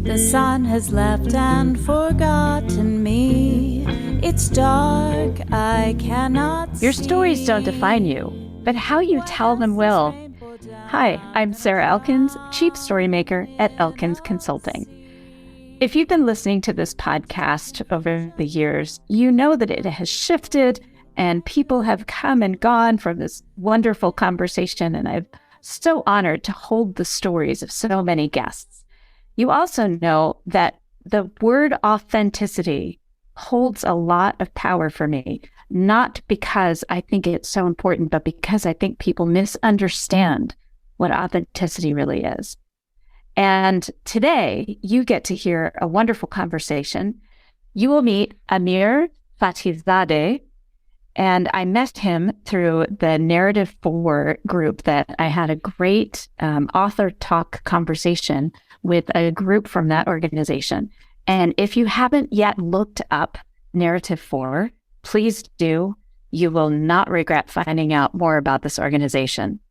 The sun has left and forgotten me. It's dark, I cannot see. Your stories don't define you, but how you tell them will. Hi, I'm Sarah Elkins, Chief Storymaker at Elkins Consulting. If you've been listening to this podcast over the years, you know that it has shifted and people have come and gone from this wonderful conversation, and I'm so honored to hold the stories of so many guests. You also know that the word authenticity holds a lot of power for me, not because I think it's so important, but because I think people misunderstand what authenticity really is. And today, you get to hear a wonderful conversation. You will meet Amir Fathizadeh, and I met him through the Narrative 4 group that I had a great author talk conversation with a group from that organization. And if you haven't yet looked up Narrative 4, please do. You will not regret finding out more about this organization.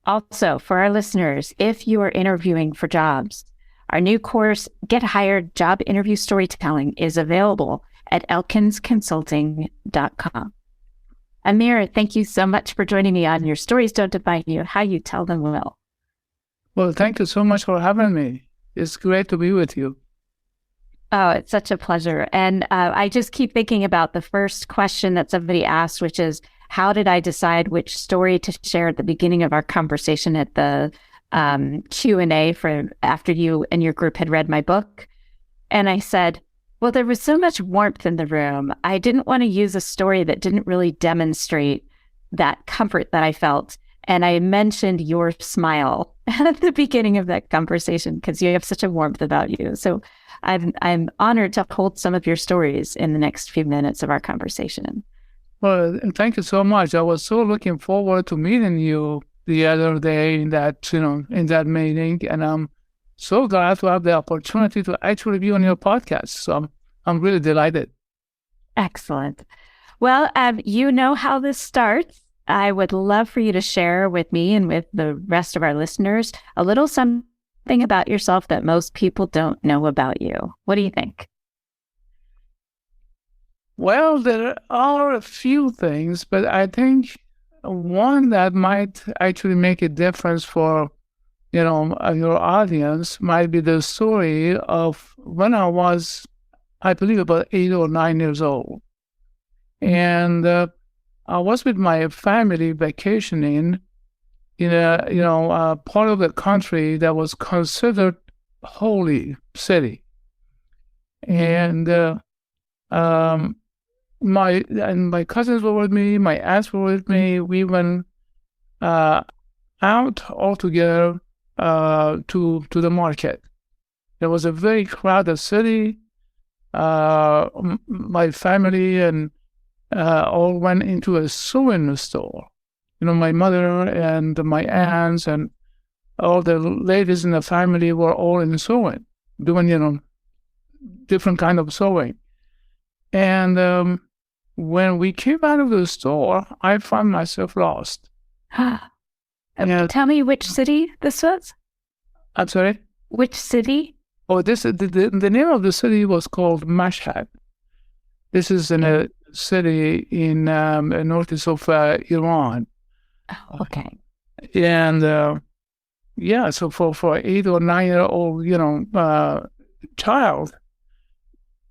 Also, for our listeners, if you are interviewing for jobs, our new course, Get Hired Job Interview Storytelling, is available at elkinsconsulting.com. Amir, thank you so much for joining me on Your Stories Don't Define You, How You Tell Them Will. Well, thank you so much for having me. It's great to be with you. Oh, it's such a pleasure. And I just keep thinking about the first question that somebody asked, which is, how did I decide which story to share at the beginning of our conversation at the Q&A for after you and your group had read my book? And I said, well, there was so much warmth in the room. I didn't want to use a story that didn't really demonstrate that comfort that I felt. And I mentioned your smile at the beginning of that conversation because you have such a warmth about you. So I'm honored to hold some of your stories in the next few minutes of our conversation. Well, thank you so much. I was so looking forward to meeting you the other day in that meeting, and I'm so glad to have the opportunity to actually be on your podcast. So I'm really delighted. Excellent. Well, you know how this starts. I would love for you to share with me and with the rest of our listeners a little something about yourself that most people don't know about you. What do you think? Well, there are a few things, but I think one that might actually make a difference for, your audience might be the story of when I was, I believe, about 8 or 9 years old. And I was with my family vacationing in a part of the country that was considered holy city. And my cousins were with me, my aunts were with me. We went out all together to the market. It was a very crowded city. My family and all went into a sewing store. My mother and my aunts and all the ladies in the family were all in sewing, doing, different kind of sewing. And when we came out of the store, I found myself lost. Tell me which city this was? I'm sorry? Which city? Oh, the name of the city was called Mashhad. This is in a city in northeast of Iran. Oh, okay. And so for 8 or 9 year old, child,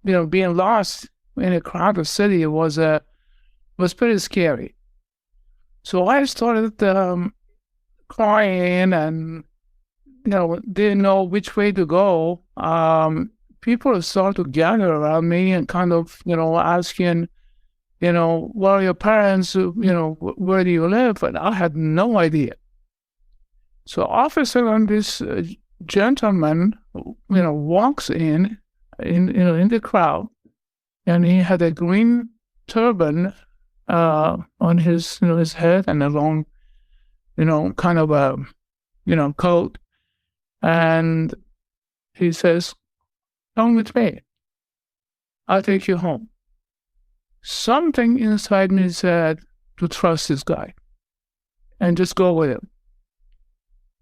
being lost in a crowded city was pretty scary. So I started crying and didn't know which way to go. People started to gather around me and kind of asking, where are your parents? Where do you live? And I had no idea. So all of a sudden, this gentleman, walks in the crowd, and he had a green turban on his head and a long, kind of a, coat. And he says, "Come with me. I'll take you home." Something inside me said to trust this guy and just go with him.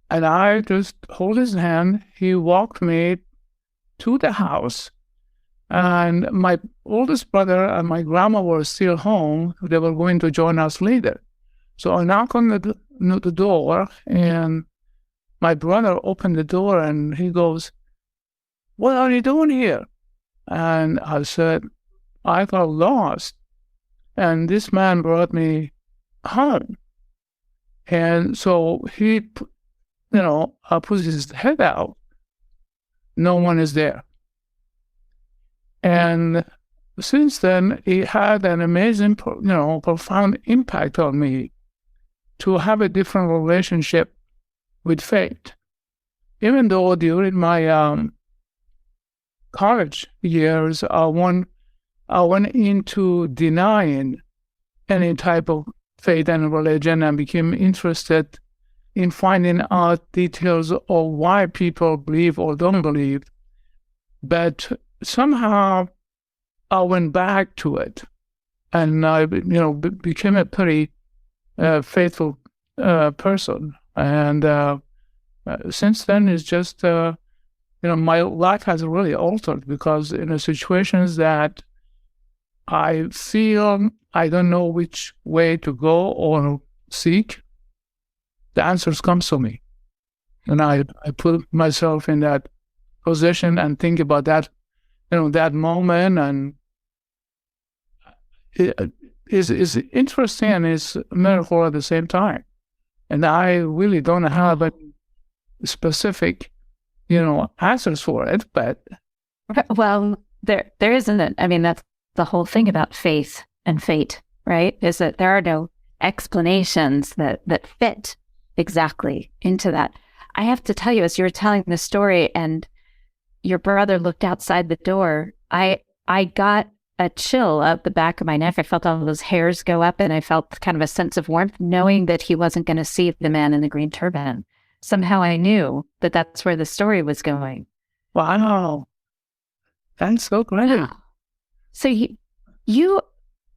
And I just hold his hand. He walked me to the house. And my oldest brother and my grandma were still home. They were going to join us later. So I knock on the door, and my brother opened the door, and he goes, "What are you doing here?" And I said, "I got lost, and this man brought me home." And so he, puts his head out. No one is there. And since then, it had an amazing, profound impact on me to have a different relationship with faith. Even though during my college years, I went into denying any type of faith and religion and became interested in finding out details of why people believe or don't believe. But somehow I went back to it, and I, became a pretty faithful person. And since then, it's just, my life has really altered, because in the situations that I feel I don't know which way to go or seek, the answers come to me. And I put myself in that position and think about that, that moment. And it is interesting and it's a metaphor at the same time. And I really don't have a specific, answers for it, but. Well, there isn't it. I mean, that's the whole thing about faith and fate, right? Is that there are no explanations that fit exactly into that. I have to tell you, as you were telling the story and your brother looked outside the door, I got a chill up the back of my neck. I felt all those hairs go up, and I felt kind of a sense of warmth knowing that he wasn't going to see the man in the green turban. Somehow I knew that that's where the story was going. Wow. That's so great. Wow. So you,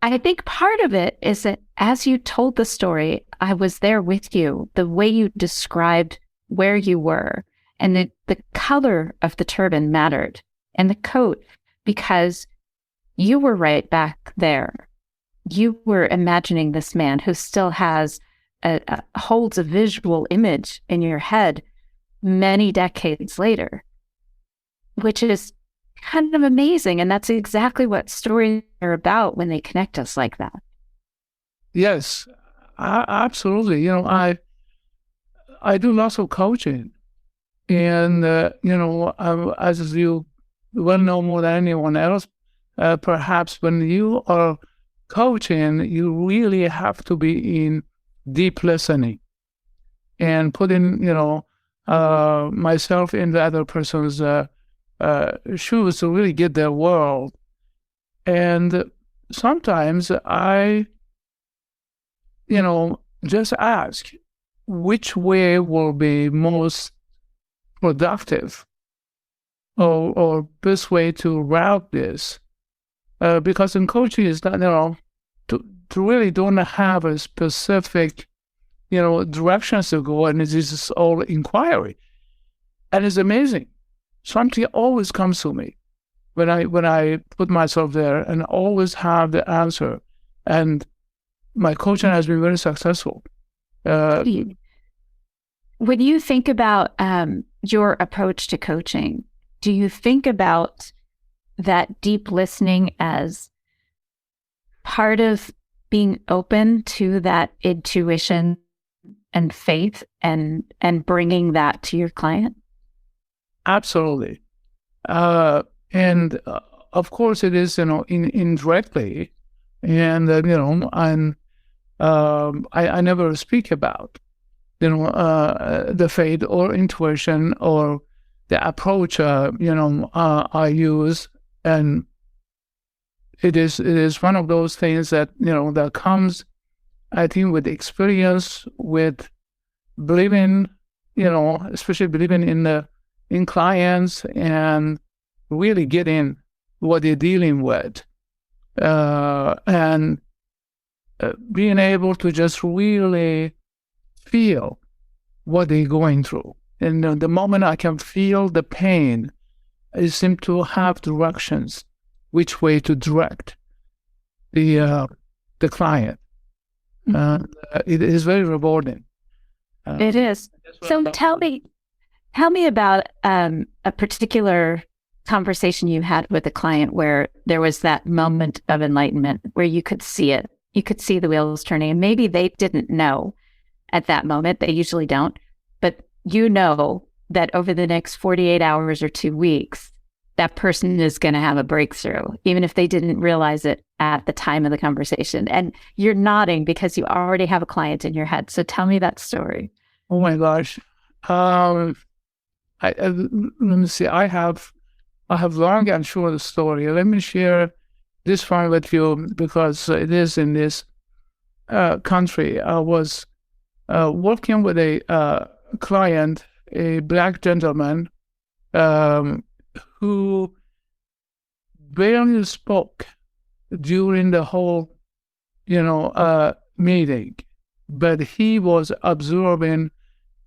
I think part of it is that as you told the story, I was there with you. The way you described where you were, and the color of the turban mattered, and the coat, because you were right back there. You were imagining this man who still has holds a visual image in your head many decades later, which is kind of amazing. And that's exactly what stories are about when they connect us like that. Yes, absolutely. I do lots of coaching, and as you well know more than anyone else, perhaps when you are coaching, you really have to be in deep listening and putting, myself in the other person's shoes to really get their world. And sometimes I, just ask which way will be most productive or best way to route this. Because in coaching is not, to really don't have a specific, directions to go, and it's just all inquiry. And it's amazing. Something always comes to me when I put myself there, and always have the answer. And my coaching has been very successful. When you think about your approach to coaching, do you think about that deep listening as part of being open to that intuition and faith and bringing that to your client? Absolutely. And of course it is, indirectly. And, I never speak about, the faith or intuition or the approach, I use. And it is one of those things that, that comes, I think, with experience, with believing, especially believing in clients and really getting what they're dealing with. And being able to just really feel what they're going through. And the moment I can feel the pain, I seem to have directions which way to direct the client. It is very rewarding. It is. So tell me about a particular conversation you had with a client where there was that moment of enlightenment where you could see it. You could see the wheels turning, and maybe they didn't know at that moment. They usually don't, but you know that over the next 48 hours or 2 weeks, that person is going to have a breakthrough, even if they didn't realize it at the time of the conversation. And you're nodding because you already have a client in your head. So tell me that story. Oh my gosh. Let me see. I have long and short story. Let me share this one with you because it is in this country. I was working with a client, a Black gentleman who barely spoke during the whole, meeting, but he was absorbing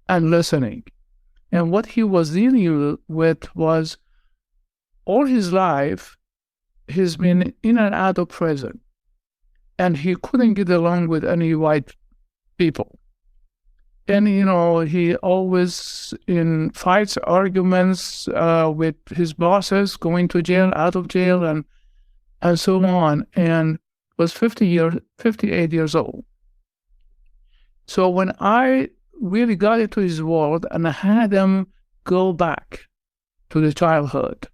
and listening. And what he was dealing with was all his life, he's been in and out of prison, and he couldn't get along with any white people. And, he always in fights, arguments with his bosses, going to jail, out of jail, and so on, and was 58 years old. So when I really got into his world and I had him go back to the childhood,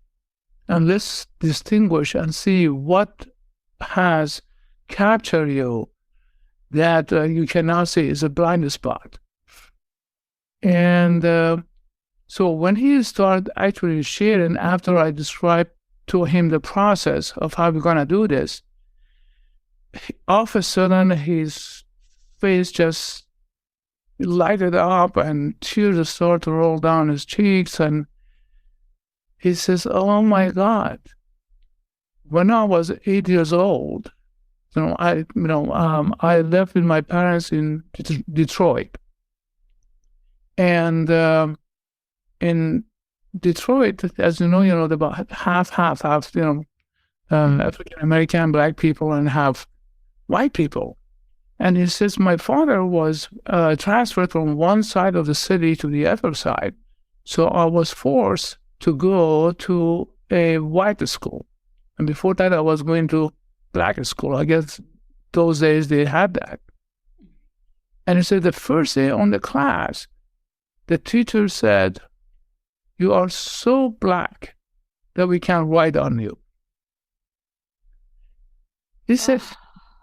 and let's distinguish and see what has captured you that you cannot see is a blind spot. And so when he started actually sharing, after I described to him the process of how we're going to do this, all of a sudden his face just lighted up and tears started to roll down his cheeks. And he says, "Oh my God, when I was 8 years old, I lived with my parents in Detroit. And in Detroit, as you know, about half, African American Black people and half white people. And he says, my father was transferred from one side of the city to the other side. So I was forced to go to a white school. And before that, I was going to Black school. I guess those days they had that. And he said the first day on the class, the teacher said, "You are so Black that we can't write on you." He said,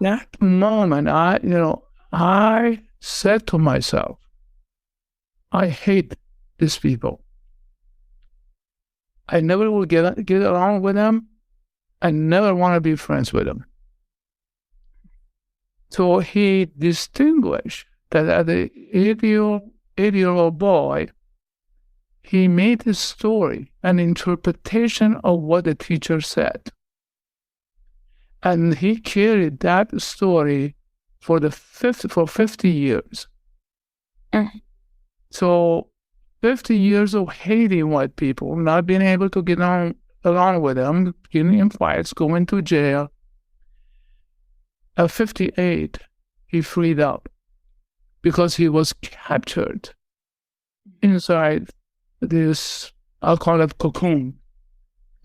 that moment, I said to myself, I hate these people. I never will get along with them. I never want to be friends with them. So he distinguished that as an 8-year-old boy, he made a story, an interpretation of what the teacher said. And he carried that story for 50 years. So 50 years of hating white people, not being able to get along with them, getting in fights, going to jail. At 58, he freed up because he was captured inside this, I'll call it cocoon.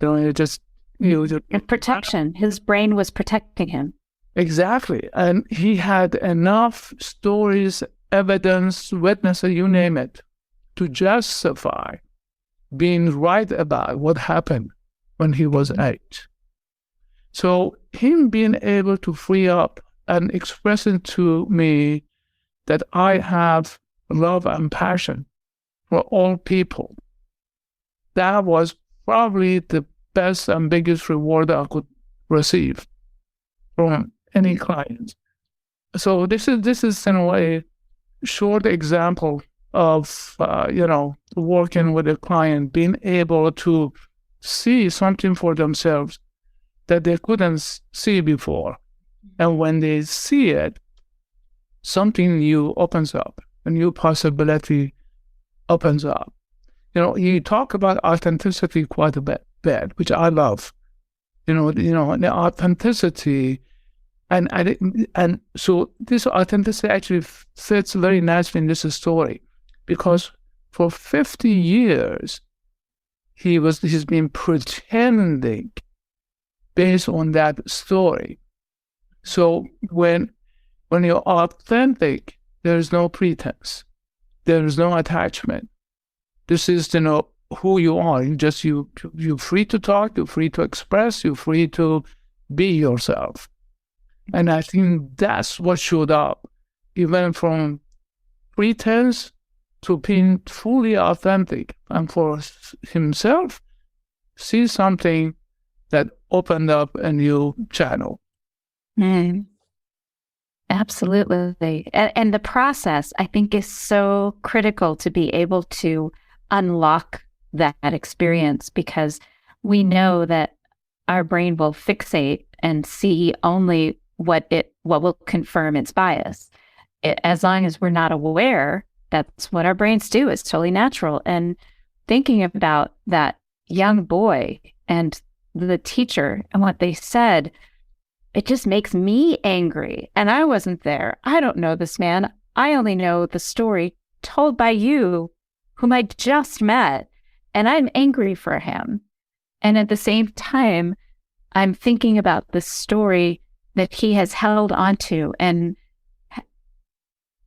And protection. His brain was protecting him. Exactly. And he had enough stories, evidence, witnesses, you name it, to justify being right about what happened when he was 8. So him being able to free up and expressing to me that I have love and passion for all people, that was probably the best and biggest reward I could receive from any client. So this is in a way short example of working with a client, being able to see something for themselves that they couldn't see before, and when they see it, something new opens up, a new possibility opens up. You talk about authenticity quite a bit, which I love. The authenticity, and so this authenticity actually fits very nicely in this story, because for 50 years he's been pretending based on that story. So when you're authentic, there is no pretense, there is no attachment. This is who you are. You're free to talk, you're free to express, you're free to be yourself. And I think that's what showed up. He went from pretense to being fully authentic, and for himself, see something that opened up a new channel. Absolutely. And the process, I think, is so critical to be able to unlock that experience, because we know that our brain will fixate and see only what will confirm its bias. As long as we're not aware, that's what our brains do. It's totally natural. And thinking about that young boy and the teacher and what they said, it just makes me angry. And I wasn't there. I don't know this man. I only know the story told by you, whom I just met, and I'm angry for him. And at the same time, I'm thinking about the story that he has held onto and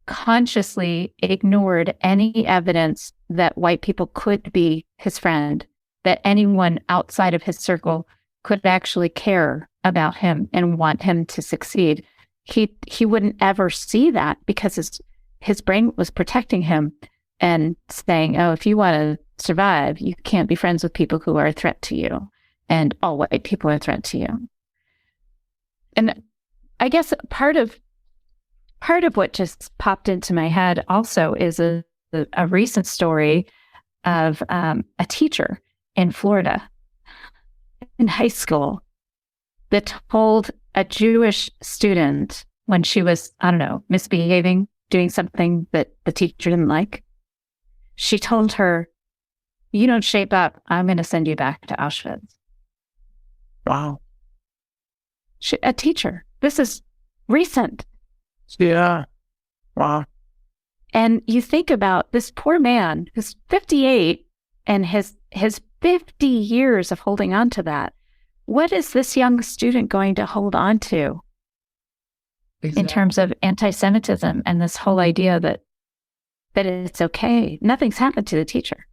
consciously ignored any evidence that white people could be his friend, that anyone outside of his circle could actually care about him and want him to succeed. He wouldn't ever see that, because his brain was protecting him and saying, oh, if you want to survive, you can't be friends with people who are a threat to you, and all white people are a threat to you. And I guess part of what just popped into my head also is a recent story of a teacher in Florida in high school that told a Jewish student, when she was, I don't know, misbehaving, doing something that the teacher didn't like, she told her, you don't shape up, I'm going to send you back to Auschwitz. Wow. A teacher. This is recent. Yeah. Wow. And you think about this poor man who's 58 and his 50 years of holding on to that. What is this young student going to hold on to in terms of anti-Semitism and this whole idea that it's okay? Nothing's happened to the teacher.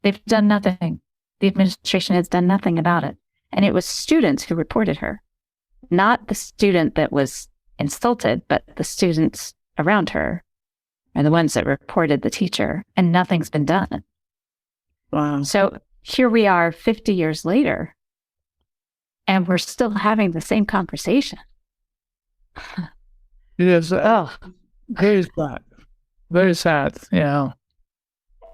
They've done nothing. The administration has done nothing about it. And it was students who reported her, not the student that was insulted, but the students around her are the ones that reported the teacher, and nothing's been done. Wow. So here we are 50 years later, and we're still having the same conversation. Yes. Oh, very sad. Very sad. Yeah.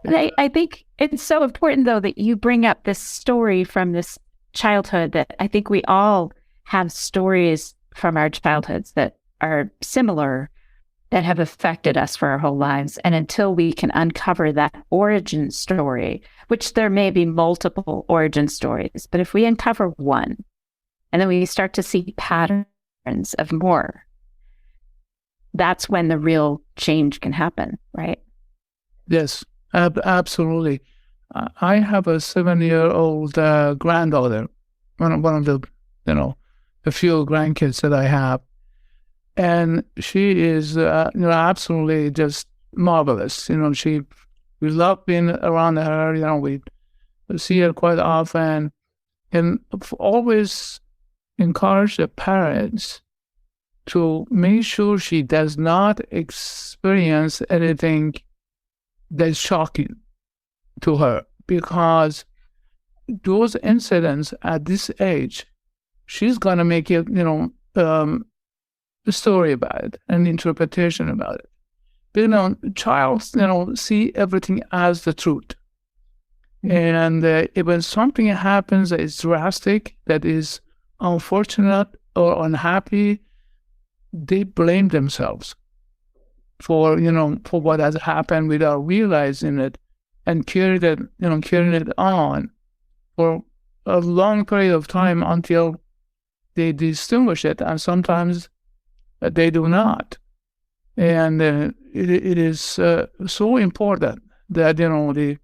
And I think it's so important, though, that you bring up this story from this childhood, that I think we all have stories from our childhoods that are similar, that have affected us for our whole lives. And until we can uncover that origin story, which there may be multiple origin stories, but if we uncover one, and then we start to see patterns of more, that's when the real change can happen, right? Yes, absolutely. I have a 7-year-old granddaughter, one of the, the few grandkids that I have. And she is, absolutely just marvelous. We love being around her. We see her quite often, and always encourage the parents to make sure she does not experience anything that's shocking to her, because those incidents at this age, she's gonna make it, a story about it, an interpretation about it. But, child, see everything as the truth. And when something happens that is drastic, that is unfortunate or unhappy, they blame themselves. for what has happened without realizing it, and carrying it on for a long period of time until they distinguish it, and sometimes they do not. And it is so important that the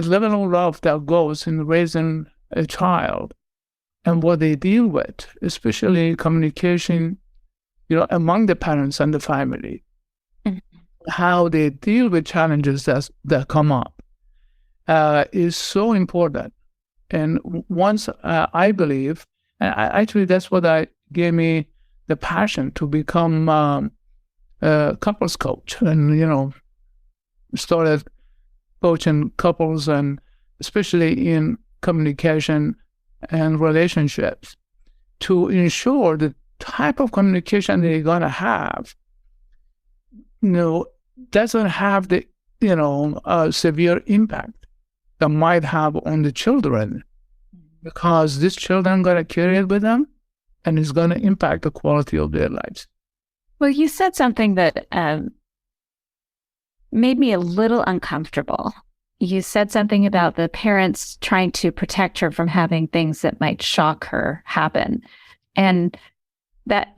level of love that goes in raising a child and what they deal with, especially communication, among the parents and the family, how they deal with challenges that come up, is so important. And once I believe, and actually that's what gave me the passion to become a couples coach, and started coaching couples, and especially in communication and relationships, to ensure the type of communication they're gonna have, doesn't have the severe impact that might have on the children, because these children gonna carry it with them, and it's gonna impact the quality of their lives. Well, you said something that made me a little uncomfortable. You said something about the parents trying to protect her from having things that might shock her happen. And that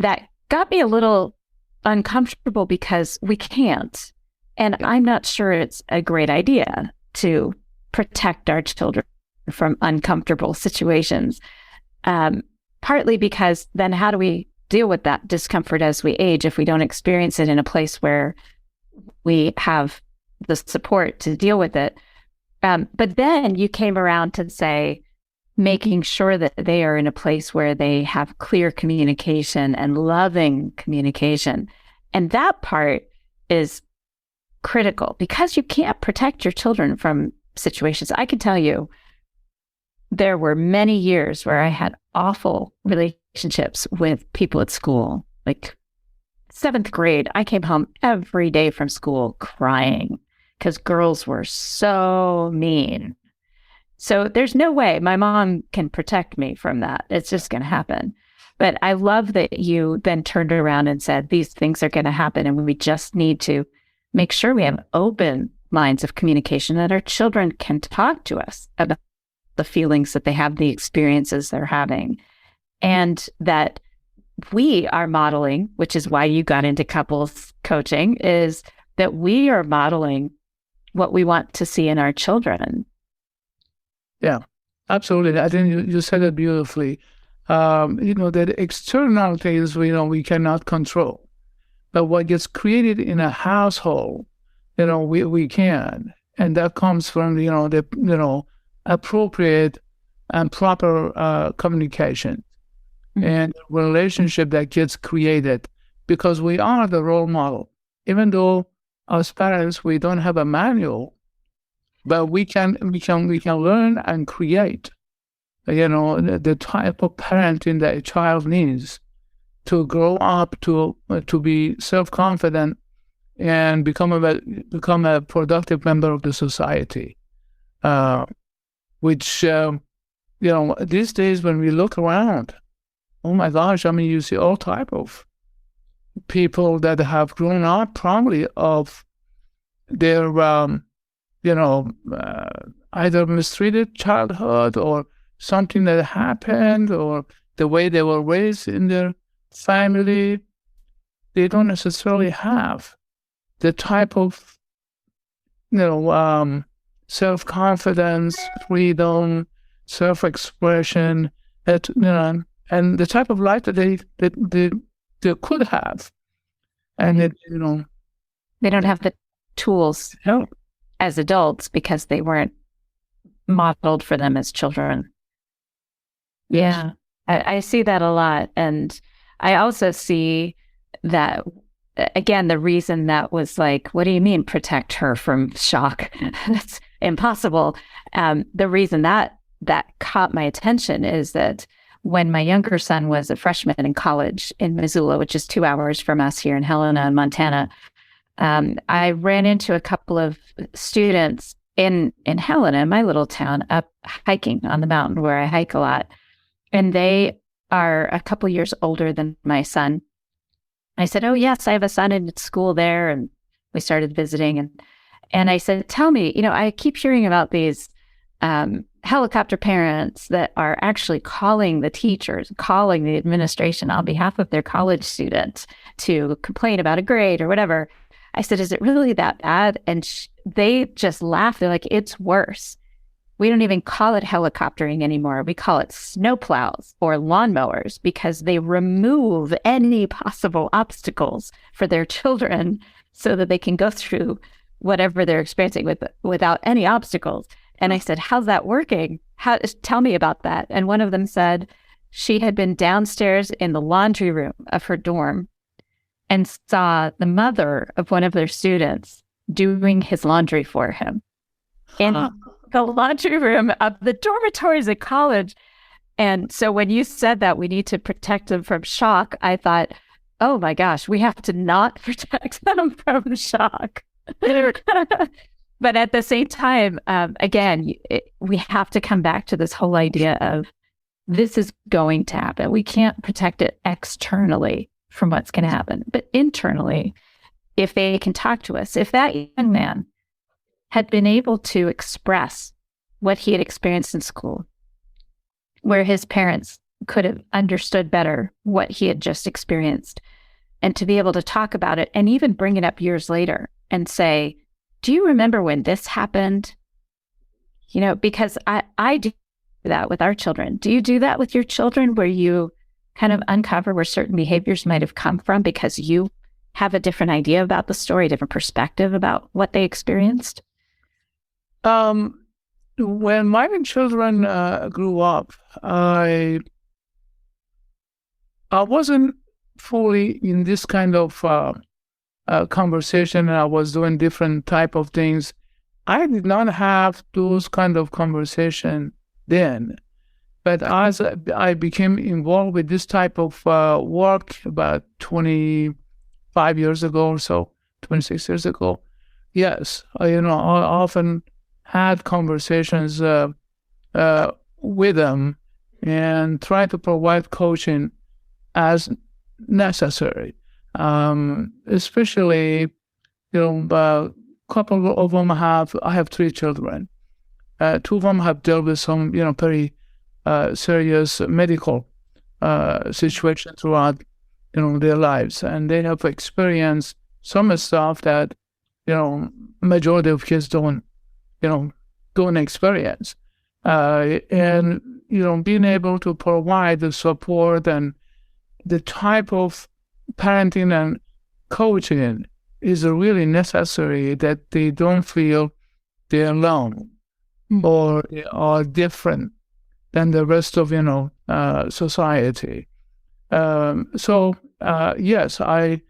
got me a little uncomfortable, because we can't. And I'm not sure it's a great idea to protect our children from uncomfortable situations. Partly because then how do we deal with that discomfort as we age if we don't experience it in a place where we have the support to deal with it? But then you came around to say, making sure that they are in a place where they have clear communication and loving communication. And that part is critical, because you can't protect your children from situations. I can tell you, there were many years where I had awful relationships with people at school. Like 7th grade, I came home every day from school crying because girls were so mean. So there's no way my mom can protect me from that. It's just going to happen. But I love that you then turned around and said, these things are going to happen, and we just need to make sure we have open lines of communication, that our children can talk to us about the feelings that they have, the experiences they're having, and that we are modeling, which is why you got into couples coaching, is that we are modeling what we want to see in our children. Yeah, absolutely. I think you said it beautifully. The externalities we cannot control, but what gets created in a household, we can, and that comes from the appropriate and proper communication and relationship that gets created, because we are the role model. Even though as parents we don't have a manual, but we can learn and create, the type of parenting that a child needs to grow up to be self-confident and become a productive member of the society. Which these days when we look around, oh my gosh, you see all type of people that have grown up probably of their either mistreated childhood, or something that happened, or the way they were raised in their family. They don't necessarily have the type of self-confidence, freedom, self-expression, and the type of life that they could have, and they don't have the tools as adults because they weren't modeled for them as children. Yeah, I see that a lot. And I also see that, again, the reason that was like, what do you mean protect her from shock? That's impossible. The reason that caught my attention is that when my younger son was a freshman in college in Missoula, which is 2 hours from us here in Helena, Montana, I ran into a couple of students in Helena, my little town, up hiking on the mountain where I hike a lot. And they are a couple years older than my son. I said, oh, yes, I have a son in school there. And we started visiting. And I said, tell me, I keep hearing about these helicopter parents that are actually calling the teachers, calling the administration on behalf of their college students to complain about a grade or whatever. I said, is it really that bad? And they just laughed. They're like, it's worse. We don't even call it helicoptering anymore. We call it snowplows or lawnmowers because they remove any possible obstacles for their children so that they can go through whatever they're experiencing without any obstacles. And I said, how's that working? Tell me about that. And one of them said she had been downstairs in the laundry room of her dorm and saw the mother of one of their students doing his laundry for him in the laundry room of the dormitories at college. And so when you said that we need to protect them from shock, I thought, oh my gosh, we have to not protect them from shock. But at the same time, again, we have to come back to this whole idea of this is going to happen. We can't protect it externally from what's going to happen. But internally, if they can talk to us, if that young man had been able to express what he had experienced in school, where his parents could have understood better what he had just experienced, and to be able to talk about it and even bring it up years later and say, do you remember when this happened? Because I do that with our children. Do you do that with your children where you kind of uncover where certain behaviors might have come from because you have a different idea about the story, a different perspective about what they experienced? When my children grew up, I wasn't fully in this kind of conversation. I was doing different type of things. I did not have those kind of conversation then. But as I became involved with this type of work about 25 years ago or so, 26 years ago, yes, I often had conversations with them and try to provide coaching as necessary. Especially, a couple of them I have 3 children. 2 of them have dealt with some, very serious medical situation throughout, their lives, and they have experienced some stuff that, majority of kids don't experience. And, being able to provide the support and the type of parenting and coaching is really necessary, that they don't feel they're alone or they are different than the rest of, society. Yes, I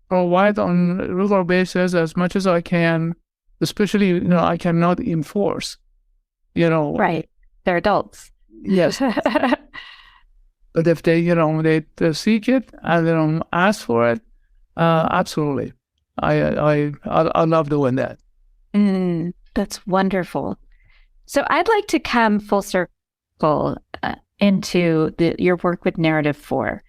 provide on a regular basis as much as I can, especially, I cannot enforce, Right. They're adults. Yes. But if they, they seek it and they don't ask for it, absolutely. I love doing that. That's wonderful. So I'd like to come full circle into your work with Narrative 4.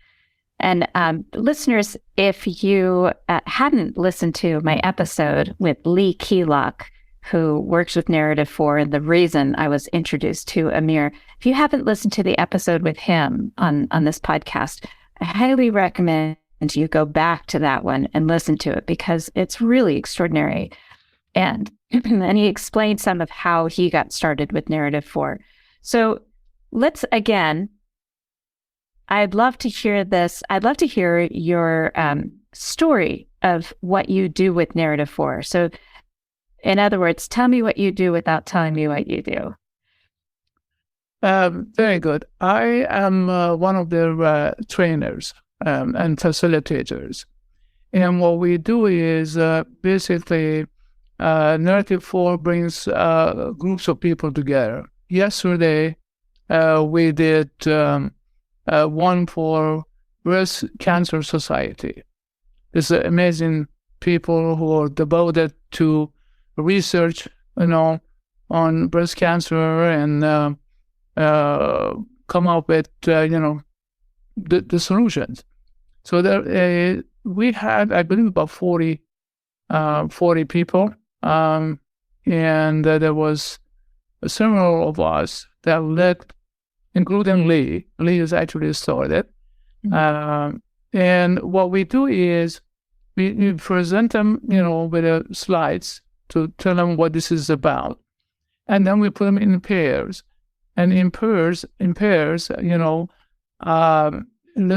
And listeners, if you hadn't listened to my episode with Lee Keylock, who works with Narrative 4, and the reason I was introduced to Amir, if you haven't listened to the episode with him on this podcast, I highly recommend you go back to that one and listen to it, because it's really extraordinary. And he explained some of how he got started with Narrative 4. So let's, again, I'd love to hear this. I'd love to hear your story of what you do with Narrative 4. So in other words, tell me what you do without telling me what you do. Very good. I am one of their trainers and facilitators. And what we do is basically Narrative 4 brings groups of people together. Yesterday, we did one for Breast Cancer Society. There's amazing people who are devoted to research, on breast cancer and come up with, the solutions. So we had, I believe, about 40 people. And there was several of us that led, including Lee. Lee is actually started. And what we do is we present them, with the slides to tell them what this is about. And then we put them in pairs. And in pairs, let's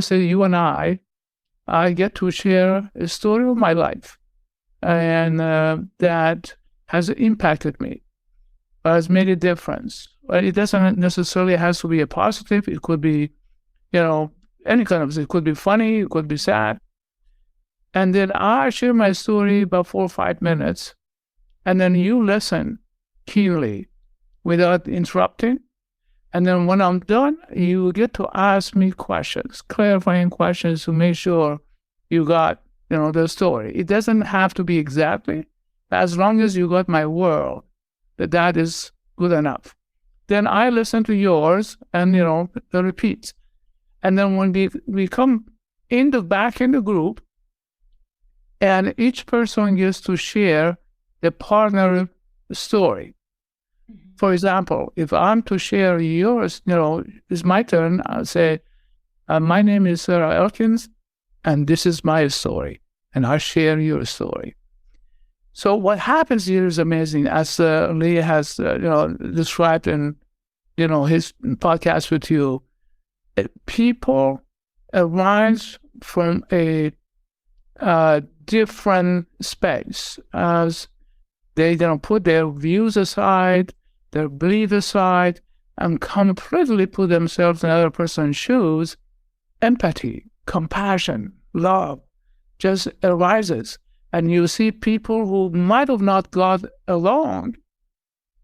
say you and I get to share a story of my life. And that has impacted me, has made a difference. But it doesn't necessarily have to be a positive. It could be, any kind of, it could be funny, it could be sad. And then I share my story about 4 or 5 minutes. And then you listen keenly without interrupting. And then when I'm done, you get to ask me questions, clarifying questions to make sure you got, the story. It doesn't have to be exactly, as long as you got my word, that is good enough. Then I listen to yours and, the repeats. And then when we come back in the group, and each person gets to share the partner story. For example, if I'm to share yours, it's my turn. I'll say, my name is Sarah Elkins, and this is my story. And I share your story. So what happens here is amazing, as Lee has, described in, his podcast with you. People arise from a different space as they put their views aside, their beliefs aside, and completely put themselves in another person's shoes. Empathy, compassion, love just arises. And you see people who might have not got along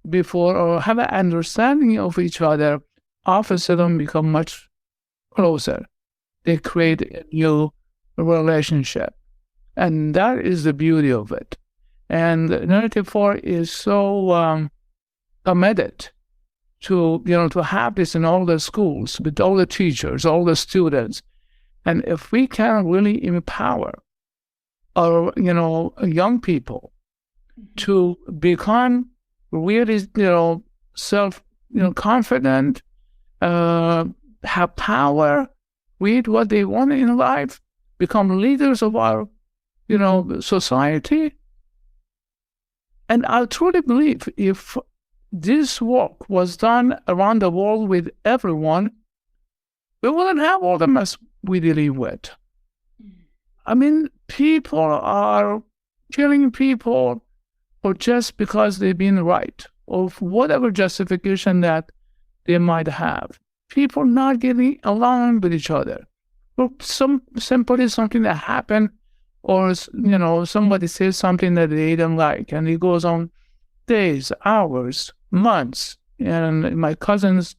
before or have an understanding of each other, all of a sudden become much closer. They create a new relationship. And that is the beauty of it. And Narrative 4 is so committed to, to have this in all the schools, with all the teachers, all the students. And if we can really empower our, young people to become really, confident, have power, read what they want in life, become leaders of our, society. And I truly believe if this work was done around the world with everyone, we wouldn't have all the mess we deal with. I mean, people are killing people or just because they've been right, or whatever justification that they might have. People not getting along with each other. Or something that happened, or somebody says something that they didn't like, and it goes on days, hours, months. And in my cousin's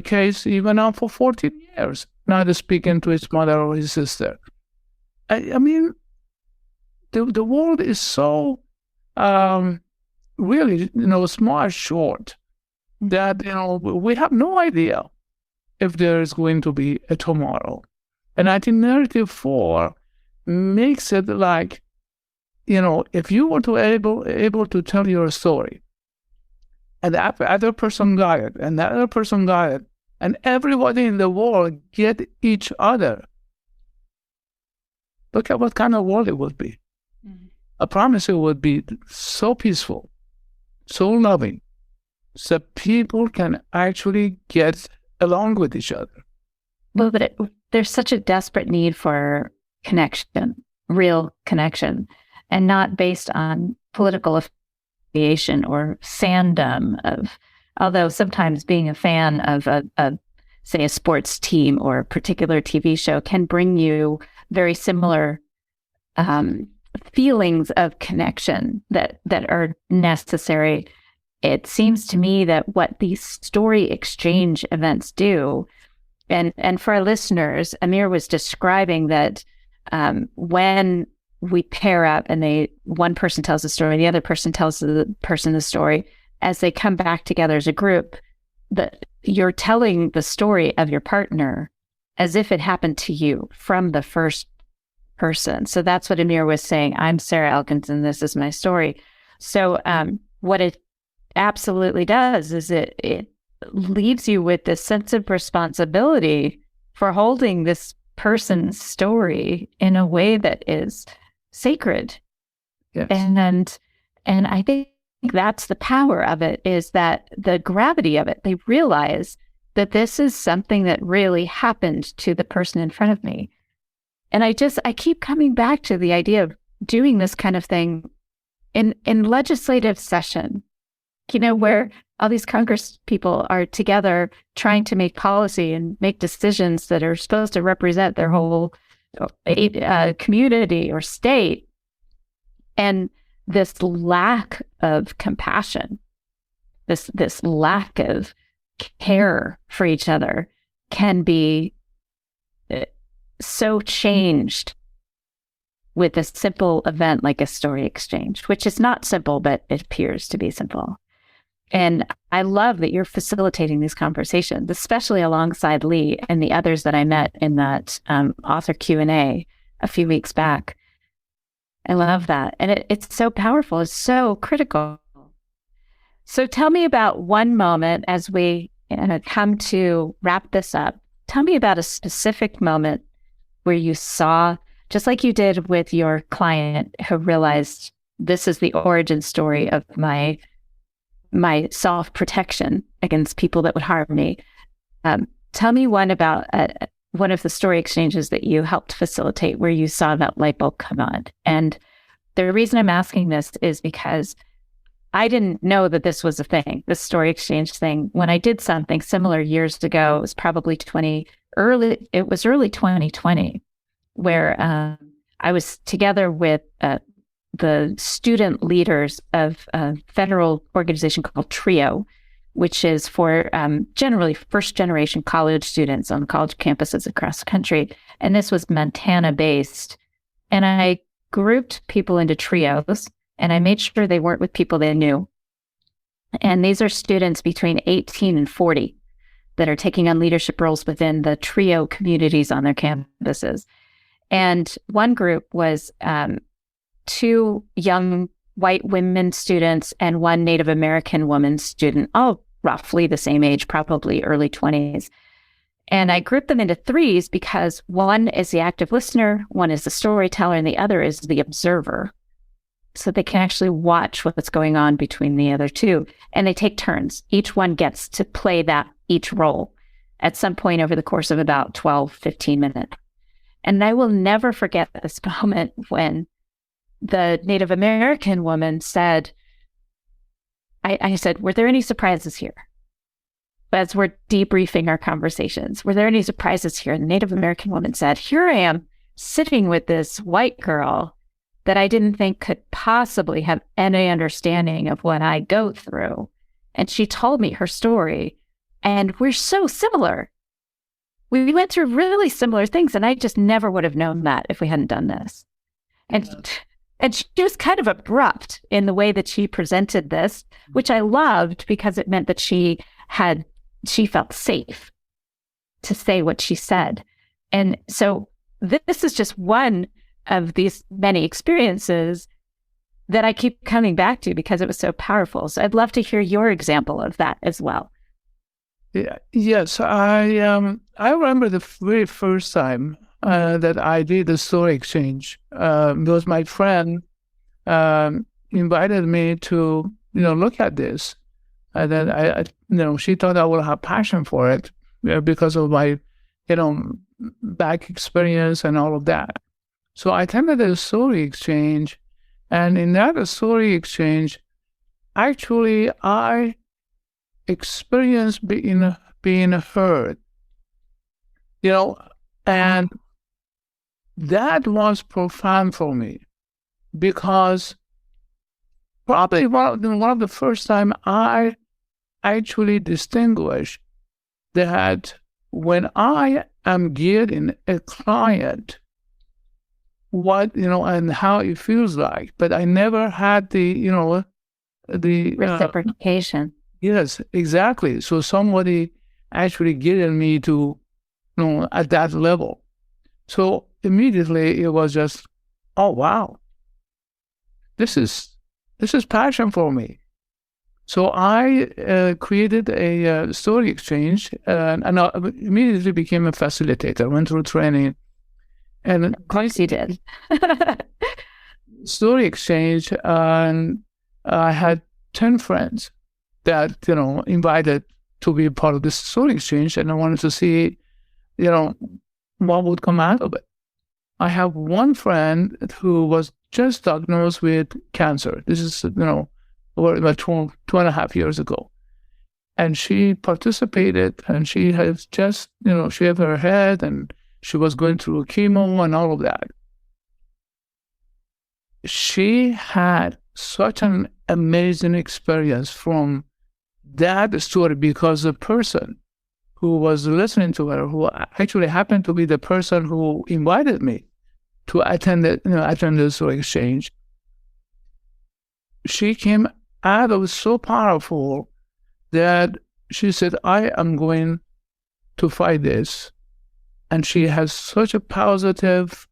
case, he went on for 14 years, not speaking to his mother or his sister. I mean, the world is so really, small, short, that, we have no idea if there is going to be a tomorrow. And I think Narrative 4 makes it like, if you were to able to tell your story, and the other person got it, and the other person got it, and everybody in the world get each other, look at what kind of world it would be. Mm-hmm. I promise it would be so peaceful, so loving, so people can actually get along with each other. Well, but there's such a desperate need for connection, real connection, and not based on political affiliation or fandom of, although sometimes being a fan of say a sports team or a particular TV show can bring you very similar feelings of connection that are necessary. It seems to me that what these story exchange events do, and for our listeners, Amir was describing that when we pair up and one person tells a story, the other person tells the person the story, as they come back together as a group, that you're telling the story of your partner as if it happened to you from the first person. So that's what Amir was saying. I'm Sarah Elkins, and this is my story. So what it absolutely does is it leaves you with this sense of responsibility for holding this person's story in a way that is sacred. Yes. And I think that's the power of it, is that the gravity of it. They realize that this is something that really happened to the person in front of me. And I keep coming back to the idea of doing this kind of thing in legislative session, where all these Congress people are together trying to make policy and make decisions that are supposed to represent their whole community or state. And this lack of compassion, this lack of care for each other can be so changed with a simple event like a story exchange, which is not simple, but it appears to be simple. And I love that you're facilitating these conversations, especially alongside Lee and the others that I met in that author Q&A a few weeks back. I love that. And it's so powerful. It's so critical. So tell me about one moment as we come to wrap this up. Tell me about a specific moment where you saw, just like you did with your client who realized this is the origin story of my self-protection against people that would harm me. Tell me one about one of the story exchanges that you helped facilitate where you saw that light bulb come on. And the reason I'm asking this is because I didn't know that this was a thing, this story exchange thing. When I did something similar years ago, it was probably early 2020, where I was together with the student leaders of a federal organization called TRIO, which is for generally first-generation college students on college campuses across the country. And this was Montana-based. And I grouped people into trios, and I made sure they weren't with people they knew. And these are students between 18 and 40 that are taking on leadership roles within the TRIO communities on their campuses. And one group was 2 young white women students and 1 Native American woman student, all roughly the same age, probably early 20s. And I grouped them into 3s because one is the active listener, one is the storyteller, and the other is the observer. So they can actually watch what's going on between the other 2. And they take turns. Each one gets to play each role at some point over the course of about 12, 15 minutes. And I will never forget this moment when the Native American woman said, I said, were there any surprises here? As we're debriefing our conversations, were there any surprises here? And the Native American woman said, here I am sitting with this white girl that I didn't think could possibly have any understanding of what I go through. And she told me her story, and we're so similar. We went through really similar things, and I just never would have known that if we hadn't done this. And she was kind of abrupt in the way that she presented this, which I loved because it meant that she felt safe to say what she said. And so this is just one of these many experiences that I keep coming back to because it was so powerful. So I'd love to hear your example of that as well. Yeah, yes, I remember the very first time that I did the story exchange. Because my friend invited me to look at this, and then I she thought I would have passion for it because of my back experience and all of that. So I attended the story exchange, and in that story exchange, actually I experienced being heard, and that was profound for me because probably one of the first time I actually distinguished that when I am getting a client, what and how it feels like, but I never had the reciprocation. Yes, exactly. So somebody actually getting me to at that level. So immediately it was just, oh wow, this is passion for me. So I created a story exchange, and I immediately became a facilitator. Went through training, and Of course you did. story exchange, and I had 10 friends that invited to be part of this story exchange, and I wanted to see what would come out of it. I have one friend who was just diagnosed with cancer. This is about 2.5 years ago. And she participated, and she has just, shaved her head, and she was going through chemo and all of that. She had such an amazing experience from that story, because the person who was listening to her, who actually happened to be the person who invited me to attend the story exchange, she came out of it so powerful that she said, I am going to fight this. And she has such a positive,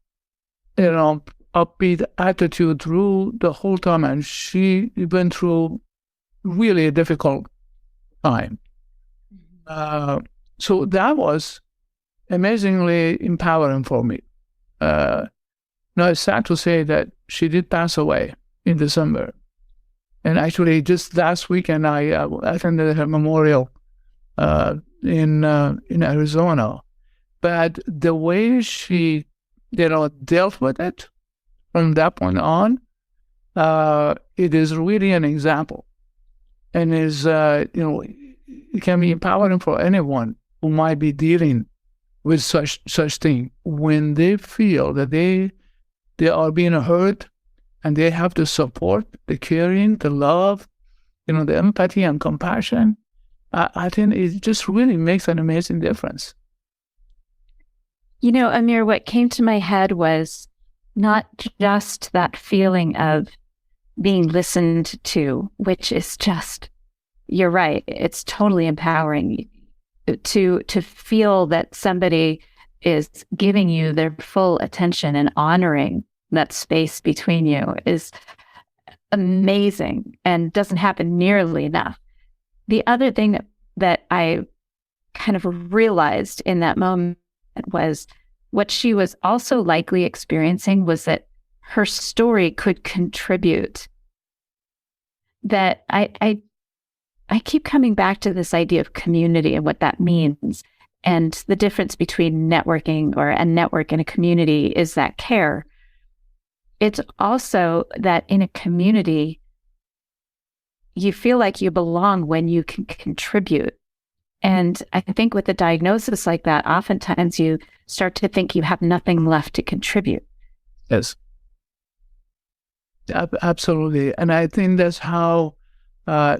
upbeat attitude through the whole time. And she went through really a difficult time. So that was amazingly empowering for me. Now, it's sad to say that she did pass away in December. And actually, just last weekend, I attended her memorial in Arizona. But the way she, dealt with it from that point on, it is really an example, and is it can be empowering for anyone who might be dealing with such thing, when they feel that they are being hurt, and they have the support, the caring, the love, the empathy and compassion. I think it just really makes an amazing difference. Amir, what came to my head was not just that feeling of being listened to, which is just, you're right, it's totally empowering to feel that somebody is giving you their full attention and honoring that space between you is amazing and doesn't happen nearly enough. The other thing that I kind of realized in that moment was what she was also likely experiencing was that her story could contribute. That I keep coming back to this idea of community and what that means. And the difference between networking or a network and a community is that care. It's also that in a community, you feel like you belong when you can contribute. And I think with a diagnosis like that, oftentimes you start to think you have nothing left to contribute. Yes, absolutely. And I think that's how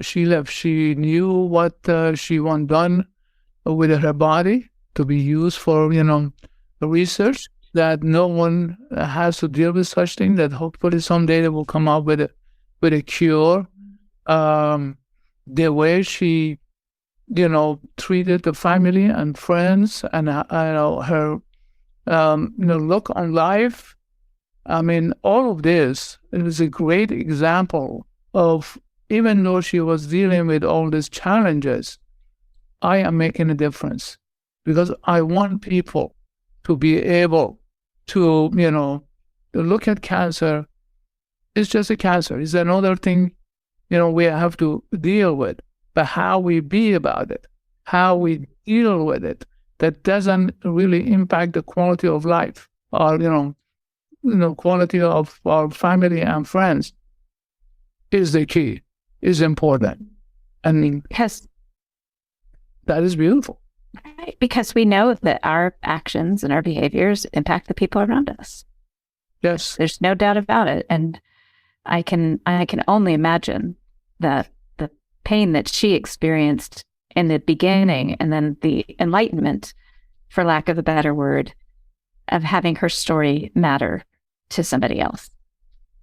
she left. She knew what she wanted done with her body to be used for, research, that no one has to deal with such thing, that hopefully someday they will come up with a cure. The way she, treated the family and friends, and her, look on life. I mean, all of this is a great example of, even though she was dealing with all these challenges, I am making a difference, because I want people to be able to, look at cancer. It's just a cancer. It's another thing, we have to deal with. But how we be about it, how we deal with it, that doesn't really impact the quality of life, or, quality of our family and friends, is the key, is important. And because that is beautiful. Right, because we know that our actions and our behaviors impact the people around us. Yes, there's no doubt about it. And I can only imagine that the pain that she experienced in the beginning, and then the enlightenment, for lack of a better word, of having her story matter to somebody else.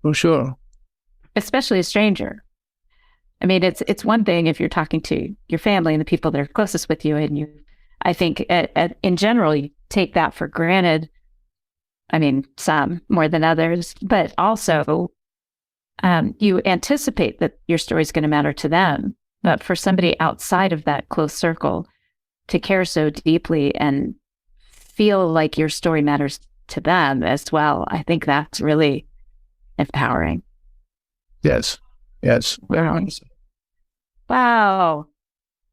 For sure. Especially a stranger. I mean, it's one thing if you're talking to your family and the people that are closest with you, and I think in general, you take that for granted. I mean, some more than others, but also you anticipate that your story is going to matter to them. But for somebody outside of that close circle to care so deeply and feel like your story matters to them as well, I think that's really empowering. Yes. Very much. Wow.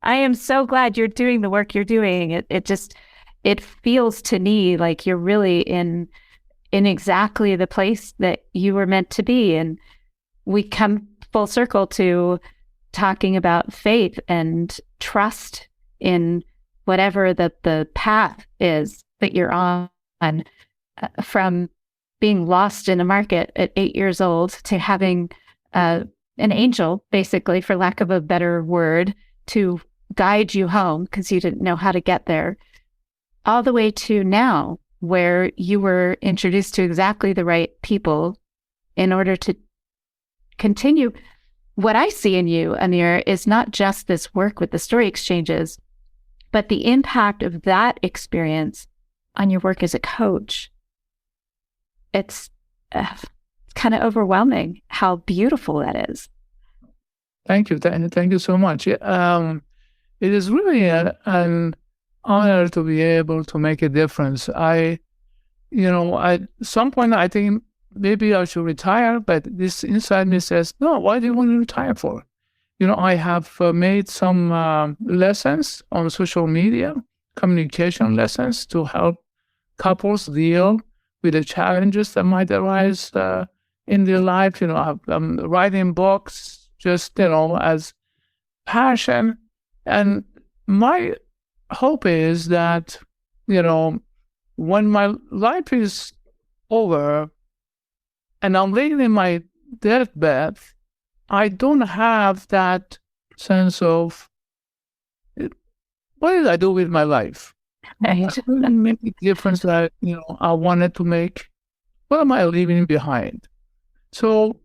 I am so glad you're doing the work you're doing. It feels to me like you're really in exactly the place that you were meant to be. And we come full circle to talking about faith and trust in whatever the path is that you're on, from being lost in a market at 8 years old to having an angel, basically, for lack of a better word, to guide you home because you didn't know how to get there, all the way to now where you were introduced to exactly the right people in order to continue. What I see in you, Amir, is not just this work with the story exchanges, but the impact of that experience on your work as a coach. It's kind of overwhelming how beautiful that is. Thank you. Thank you so much. It is really an honor to be able to make a difference. At some point, I think maybe I should retire, but this inside me says, no, why do you want to retire for? I have made some lessons on social media, communication lessons to help couples deal with the challenges that might arise in their life. I'm writing books just, as passion. And my hope is that, when my life is over and I'm laying in my deathbed, I don't have that sense of, what did I do with my life? I didn't make the difference that, I wanted to make. What am I leaving behind? So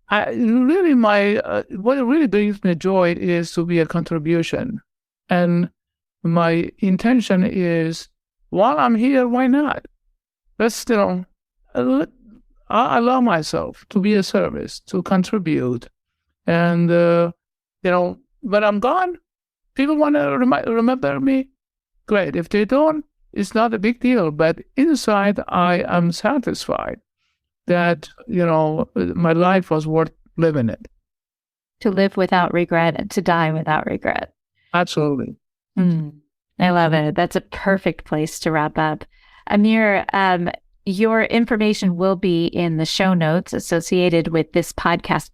what really brings me joy is to be a contribution. And my intention is, while I'm here, why not? I allow myself to be a service, to contribute. And, when I'm gone, people want to remember me. Great. If they don't, it's not a big deal. But inside, I am satisfied that, my life was worth living it. To live without regret and to die without regret. Absolutely. I love it. That's a perfect place to wrap up. Amir, your information will be in the show notes associated with this podcast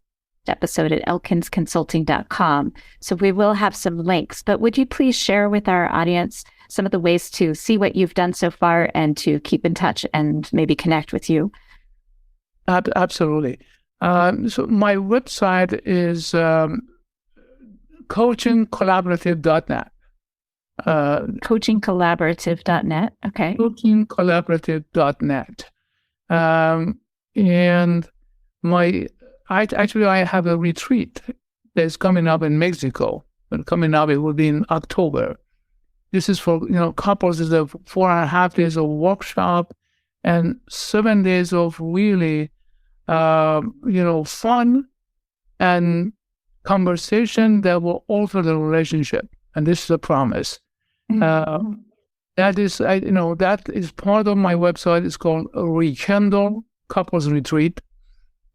episode at elkinsconsulting.com. So we will have some links, but would you please share with our audience some of the ways to see what you've done so far and to keep in touch and maybe connect with you? Absolutely. So my website is coachingcollaborative.net. Coachingcollaborative.net. Okay. Coachingcollaborative.net. And I have a retreat that's coming up in Mexico. And coming up, it will be in October. This is for, couples. It's a 4.5 days of workshop and 7 days of really, fun and conversation that will alter the relationship. And this is a promise. That is part of my website. It's called Rekindle Couples Retreat.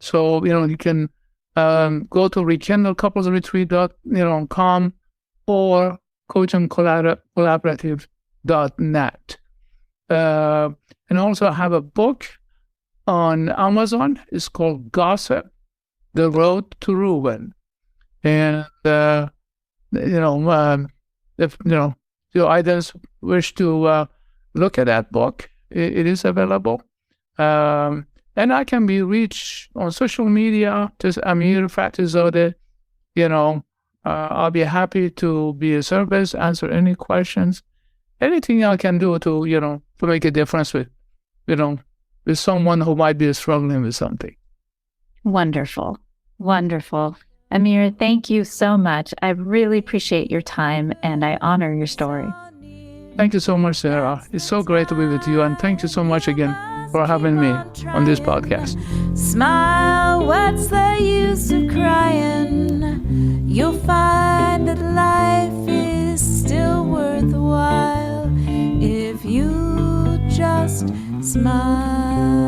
So, you can go to rekindlecouplesretreat.com or coachingcollaborative.net. And also I have a book on Amazon. It's called Gossip, The Road to Ruin. And, if, your audience wish to look at that book, it is available. And I can be reached on social media, just Amir Fathizadeh. I'll be happy to be a service, answer any questions, anything I can do to make a difference with someone who might be struggling with something. Wonderful. Wonderful. Amir, thank you so much. I really appreciate your time and I honor your story. Thank you so much, Sarah. It's so great to be with you. And thank you so much again for having me on this podcast. Smile, what's the use of crying? You'll find that life is still worthwhile if you just smile.